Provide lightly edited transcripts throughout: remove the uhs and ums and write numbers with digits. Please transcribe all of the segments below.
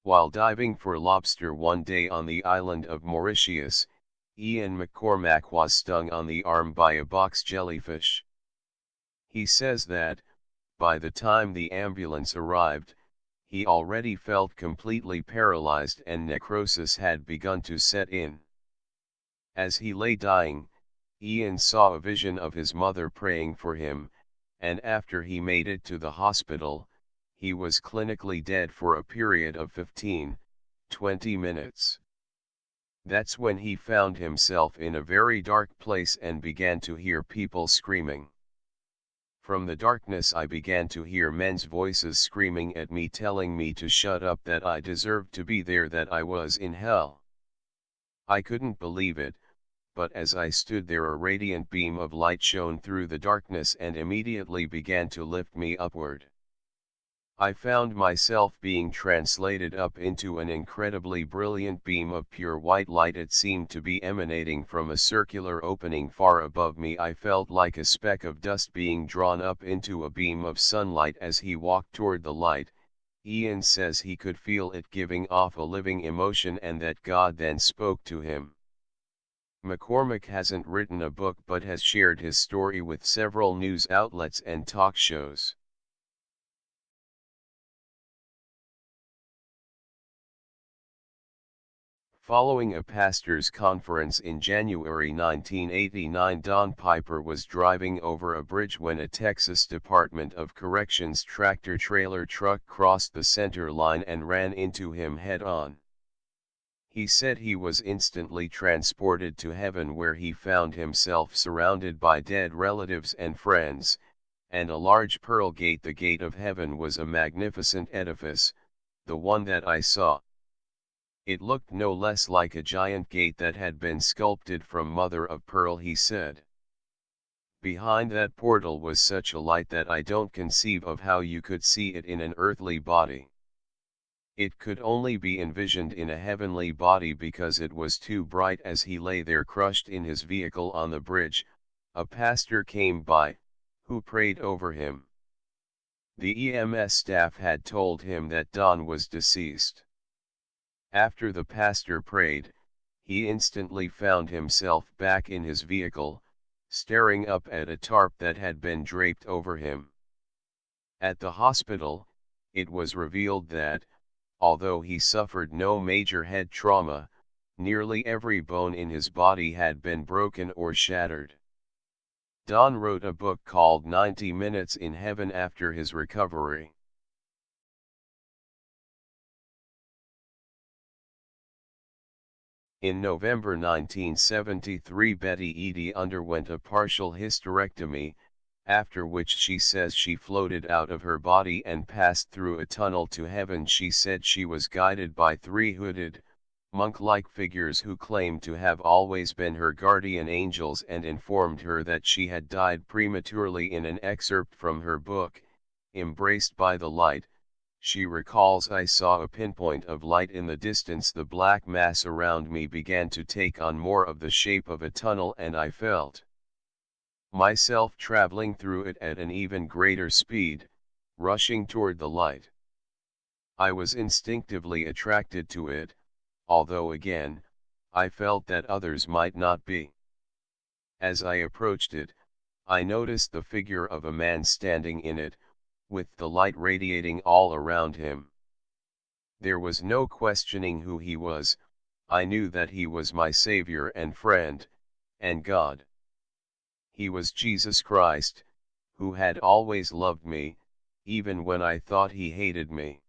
While diving for lobster one day on the island of Mauritius, Ian McCormack was stung on the arm by a box jellyfish. He says that, by the time the ambulance arrived, he already felt completely paralyzed and necrosis had begun to set in. As he lay dying, Ian saw a vision of his mother praying for him, and after he made it to the hospital, he was clinically dead for a period of 15-20 minutes. That's when he found himself in a very dark place and began to hear people screaming. From the darkness I began to hear men's voices screaming at me, telling me to shut up, that I deserved to be there, that I was in hell. I couldn't believe it, but as I stood there a radiant beam of light shone through the darkness and immediately began to lift me upward. I found myself being translated up into an incredibly brilliant beam of pure white light. It seemed to be emanating from a circular opening far above me. I felt like a speck of dust being drawn up into a beam of sunlight as he walked toward the light. Ian says he could feel it giving off a living emotion and that God then spoke to him. McCormack hasn't written a book but has shared his story with several news outlets and talk shows. Following a pastors' conference in January 1989, Don Piper was driving over a bridge when a Texas Department of Corrections tractor-trailer truck crossed the center line and ran into him head-on. He said he was instantly transported to heaven, where he found himself surrounded by dead relatives and friends, and a large pearl gate. The gate of heaven was a magnificent edifice, the one that I saw. It looked no less like a giant gate that had been sculpted from mother of pearl, he said. Behind that portal was such a light that I don't conceive of how you could see it in an earthly body. It could only be envisioned in a heavenly body because it was too bright. As he lay there crushed in his vehicle on the bridge, a pastor came by, who prayed over him. The EMS staff had told him that Don was deceased. After the pastor prayed, he instantly found himself back in his vehicle, staring up at a tarp that had been draped over him. At the hospital, it was revealed that, although he suffered no major head trauma, nearly every bone in his body had been broken or shattered. Don wrote a book called 90 Minutes in Heaven after his recovery. In November 1973, Betty Eadie underwent a partial hysterectomy, after which she says she floated out of her body and passed through a tunnel to heaven. She said she was guided by three hooded, monk-like figures who claimed to have always been her guardian angels and informed her that she had died prematurely. In an excerpt from her book, Embraced by the Light, she recalls, I saw a pinpoint of light in the distance. The black mass around me began to take on more of the shape of a tunnel and I felt myself traveling through it at an even greater speed, rushing toward the light. I was instinctively attracted to it, although again, I felt that others might not be. As I approached it, I noticed the figure of a man standing in it, with the light radiating all around him. There was no questioning who he was. I knew that he was my Savior and friend, and God. He was Jesus Christ, who had always loved me, even when I thought he hated me.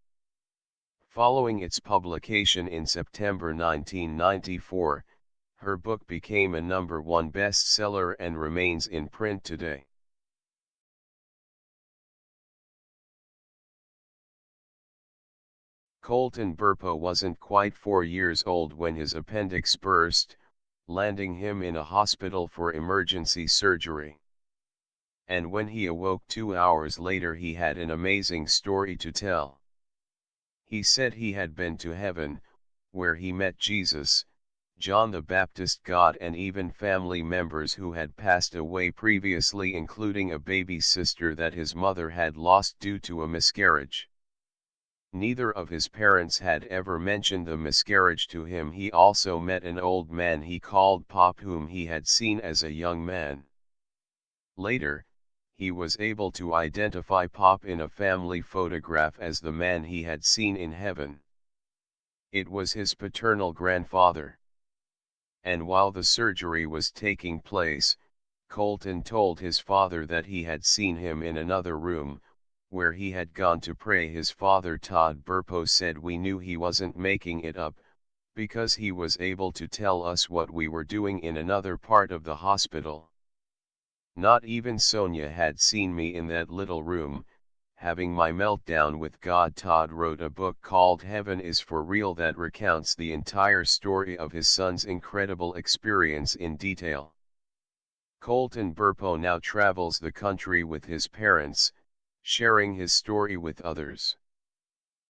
Following its publication in September 1994, her book became a #1 bestseller and remains in print today. Colton Burpo wasn't quite 4 years old when his appendix burst, landing him in a hospital for emergency surgery. And when he awoke 2 hours later, he had an amazing story to tell. He said he had been to heaven, where he met Jesus, John the Baptist, God, and even family members who had passed away previously, including a baby sister that his mother had lost due to a miscarriage. Neither of his parents had ever mentioned the miscarriage to him. He also met an old man he called Pop, whom he had seen as a young man. Later, he was able to identify Pop in a family photograph as the man he had seen in heaven. It was his paternal grandfather. And while the surgery was taking place, Colton told his father that he had seen him in another room, where he had gone to pray. His father, Todd Burpo, said, "We knew he wasn't making it up, because he was able to tell us what we were doing in another part of the hospital. Not even Sonia had seen me in that little room, having my meltdown with God." Todd wrote a book called Heaven is for Real that recounts the entire story of his son's incredible experience in detail. Colton Burpo now travels the country with his parents, sharing his story with others.